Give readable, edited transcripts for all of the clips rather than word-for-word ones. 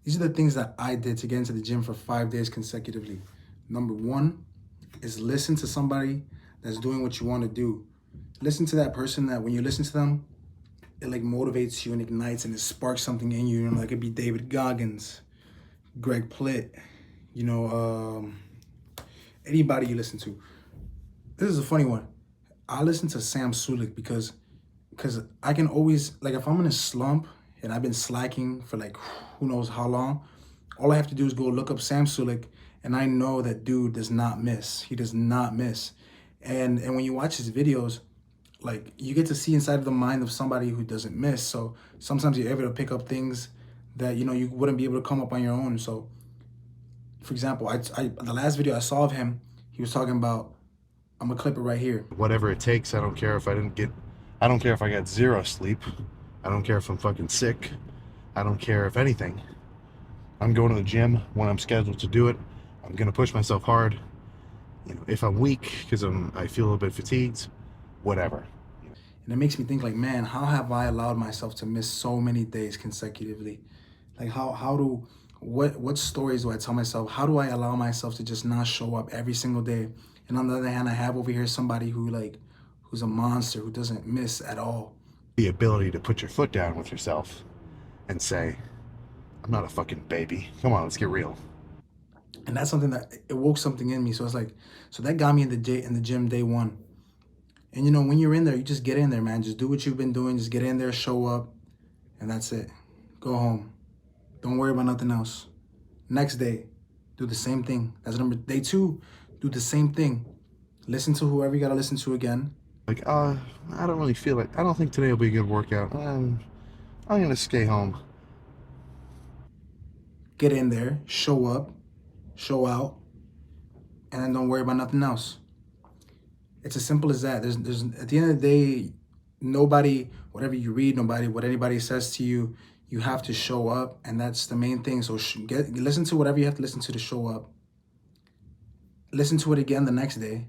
These are the things that I did to get into the gym for 5 days consecutively. Number one is listen to somebody that's doing what you want to do. Listen to that person that when you listen to them, it like motivates you and ignites and it sparks something in you. You know, like it could be David Goggins, Greg Plitt, you know, anybody you listen to. This is a funny one. I listen to Sam Sulek because I can always like if I'm in a slump and I've been slacking for like who knows how long, all I have to do is go look up Sam Sulek and I know that dude does not miss. He does not miss. And when you watch his videos, like you get to see inside of the mind of somebody who doesn't miss. So sometimes you're able to pick up things that you know you wouldn't be able to come up on your own. So for example, I the last video I saw of him, he was talking about I'm gonna clip it right here. Whatever it takes. I don't care if I don't care if I got zero sleep. I don't care if I'm fucking sick. I don't care if anything. I'm going to the gym when I'm scheduled to do it. I'm gonna push myself hard. You know, if I'm weak because I feel a little bit fatigued, whatever. And it makes me think like, man, how have I allowed myself to miss so many days consecutively? Like how do what stories do I tell myself? How do I allow myself to just not show up every single day? And on the other hand, I have over here somebody who's a monster who doesn't miss at all. The ability to put your foot down with yourself and say, I'm not a fucking baby. Come on, let's get real. And that's something that it woke something in me. So it's like, so that got me in the gym day one. And you know, when you're in there, you just get in there, man. Just do what you've been doing. Just get in there, show up, and that's it. Go home. Don't worry about nothing else. Next day, do the same thing. That's day two. Do the same thing. Listen to whoever you gotta listen to again. Like, I don't really feel it. I don't think today will be a good workout. I'm gonna stay home. Get in there, show up, show out, and then don't worry about nothing else. It's as simple as that. There's at the end of the day, nobody, whatever you read, nobody, what anybody says to you, you have to show up, and that's the main thing. So listen to whatever you have to listen to show up. Listen to it again the next day,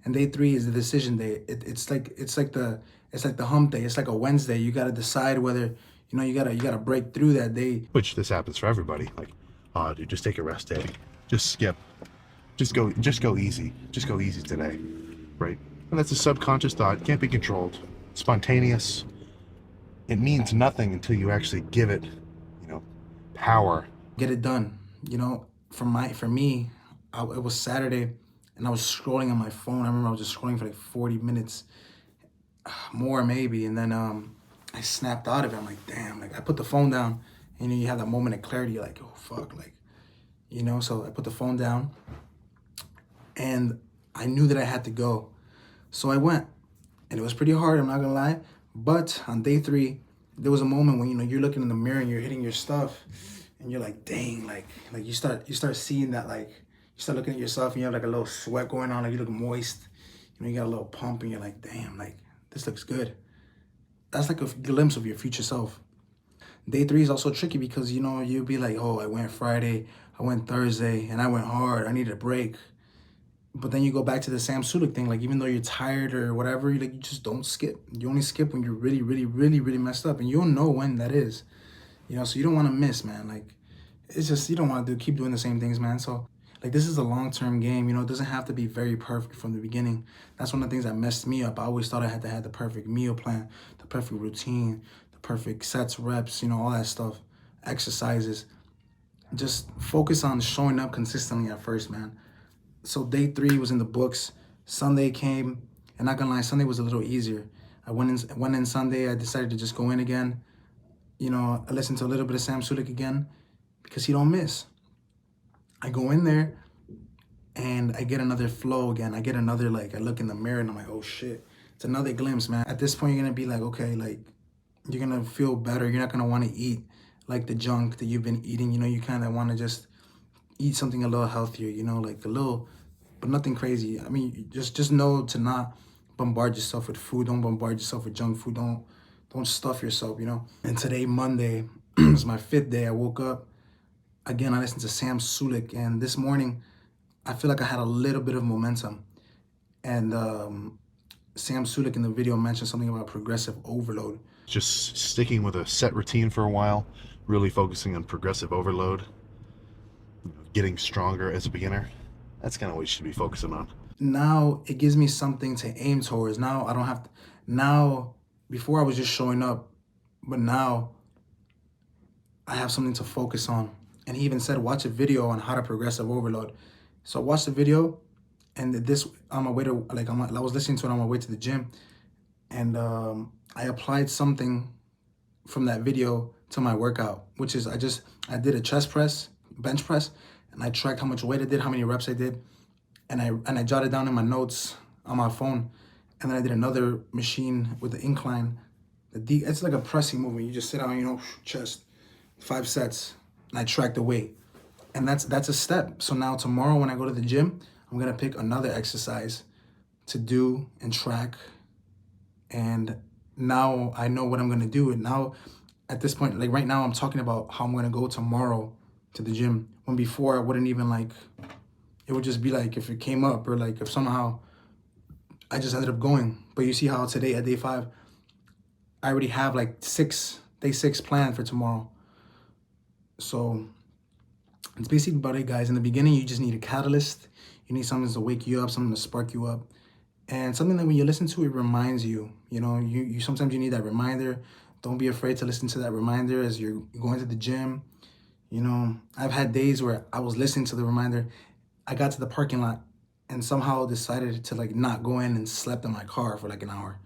and day three is the decision day. It's like the hump day. It's like a Wednesday. You got to decide whether you gotta break through that day. Which this happens for everybody. Like, oh, dude, just take a rest day. Just skip. Just go easy. Just go easy today, right? And that's a subconscious thought. Can't be controlled. Spontaneous. It means nothing until you actually give it, power. Get it done. You know, for me, it was Saturday, and I was scrolling on my phone. I remember I was just scrolling for like 40 minutes, more maybe, and then I snapped out of it. I'm like, damn, like I put the phone down, and you have that moment of clarity. You're like, oh fuck, like, So I put the phone down, and I knew that I had to go, so I went, and it was pretty hard. I'm not gonna lie, but on day three, there was a moment when you're looking in the mirror and you're hitting your stuff, and you're like, dang, like you start seeing that, like you start looking at yourself and you have like a little sweat going on, like you look moist, you got a little pump, and you're like, damn, like this looks good. That's like a glimpse of your future self. Day three is also tricky because you'll be like, oh, I went Friday, I went Thursday, and I went hard. I need a break. But then you go back to the Sam Sulek thing, like even though you're tired or whatever, you just don't skip. You only skip when you're really, really, really, really messed up, and you don't know when that is. So you don't want to miss, man. Like it's just you don't want to keep doing the same things, man. So like this is a long-term game. It doesn't have to be very perfect from the beginning. That's one of the things that messed me up. I always thought I had to have the perfect meal plan, the perfect routine, the perfect sets, reps, all that stuff, exercises. Just focus on showing up consistently at first, man. So day three was in the books. Sunday came, and not gonna lie, Sunday was a little easier. I went in Sunday. I decided to just go in again. I listened to a little bit of Sam Sulek again because he don't miss. I go in there and I get another flow again. I get another, I look in the mirror and I'm like, oh shit. It's another glimpse, man. At this point, you're gonna be like, okay, like you're gonna feel better. You're not gonna want to eat like the junk that you've been eating. You kind of want to just eat something a little healthier, like a little, but nothing crazy. I mean, just know to not bombard yourself with food. Don't bombard yourself with junk food. Don't stuff yourself, And today, Monday, is my 5th day. I woke up. Again, I listened to Sam Sulek, and this morning, I feel like I had a little bit of momentum. And Sam Sulek in the video mentioned something about progressive overload. Just sticking with a set routine for a while, really focusing on progressive overload, getting stronger as a beginner. That's kind of what you should be focusing on. Now it gives me something to aim towards. Now I don't have to, now, before I was just showing up, but now I have something to focus on. And he even said, watch a video on how to progressive overload. So I watched the video, and this on my way to, like, I was listening to it on my way to the gym, and I applied something from that video to my workout, which is I did a chest press, bench press, and I tracked how much weight I did, how many reps I did, and I jotted down in my notes on my phone, and then I did another machine with the incline. It's like a pressing movement. You just sit down, chest, 5 sets, and I track the weight, and that's a step. So now tomorrow when I go to the gym, I'm gonna pick another exercise to do and track, and now I know what I'm gonna do. And now at this point, like right now, I'm talking about how I'm gonna go tomorrow to the gym, when before I wouldn't even, like, it would just be like if it came up, or like if somehow I just ended up going. But you see how today at day 5, I already have like day 6 planned for tomorrow. So it's basically about it, guys. In the beginning, you just need a catalyst. You need something to wake you up, something to spark you up, and something that when you listen to it reminds you. You sometimes you need that reminder. Don't be afraid to listen to that reminder as you're going to the gym. I've had days where I was listening to the reminder. I got to the parking lot and somehow decided to, like, not go in, and slept in my car for like an hour.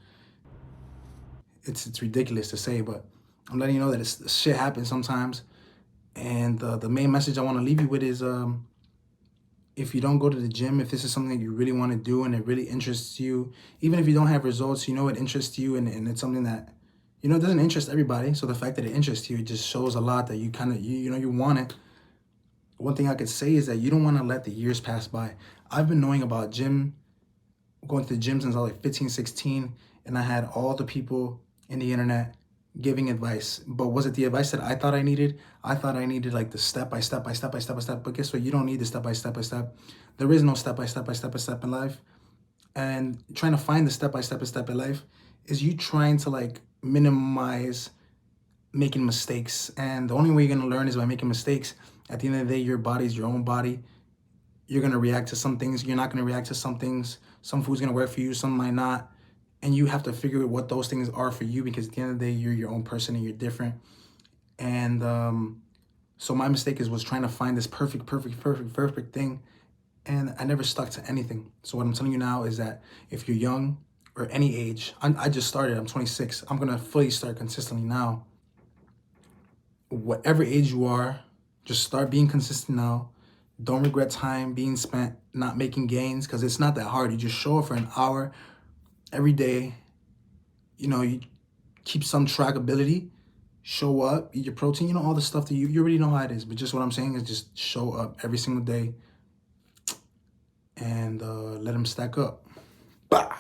It's ridiculous to say, but I'm letting you know that shit happens sometimes. And the main message I want to leave you with is, if you don't go to the gym, if this is something that you really want to do and it really interests you, even if you don't have results, it interests you, and it's something that, it doesn't interest everybody. So the fact that it interests you, it just shows a lot that you kind of, you want it. One thing I could say is that you don't want to let the years pass by. I've been knowing about going to the gym since I was like 15, 16, and I had all the people in the internet giving advice. But was it the advice that I thought I needed? I thought I needed like the step by step by step by step by step. But guess what? You don't need the step by step by step. There is no step by step by step by step in life. And trying to find the step by step by step in life is you trying to, like, minimize making mistakes. And the only way you're gonna learn is by making mistakes. At the end of the day, your body's your own body. You're gonna react to some things. You're not gonna react to some things. Some food's gonna work for you, some might not. And you have to figure out what those things are for you, because at the end of the day, you're your own person and you're different. And so my mistake was trying to find this perfect thing, and I never stuck to anything. So what I'm telling you now is that if you're young or any age, I just started, I'm 26. I'm gonna fully start consistently now. Whatever age you are, just start being consistent now. Don't regret time being spent not making gains, because it's not that hard. You just show up for an hour every day. You keep some trackability, show up, eat your protein, all the stuff that you already know how it is. But just what I'm saying is just show up every single day, and let them stack up. Bah!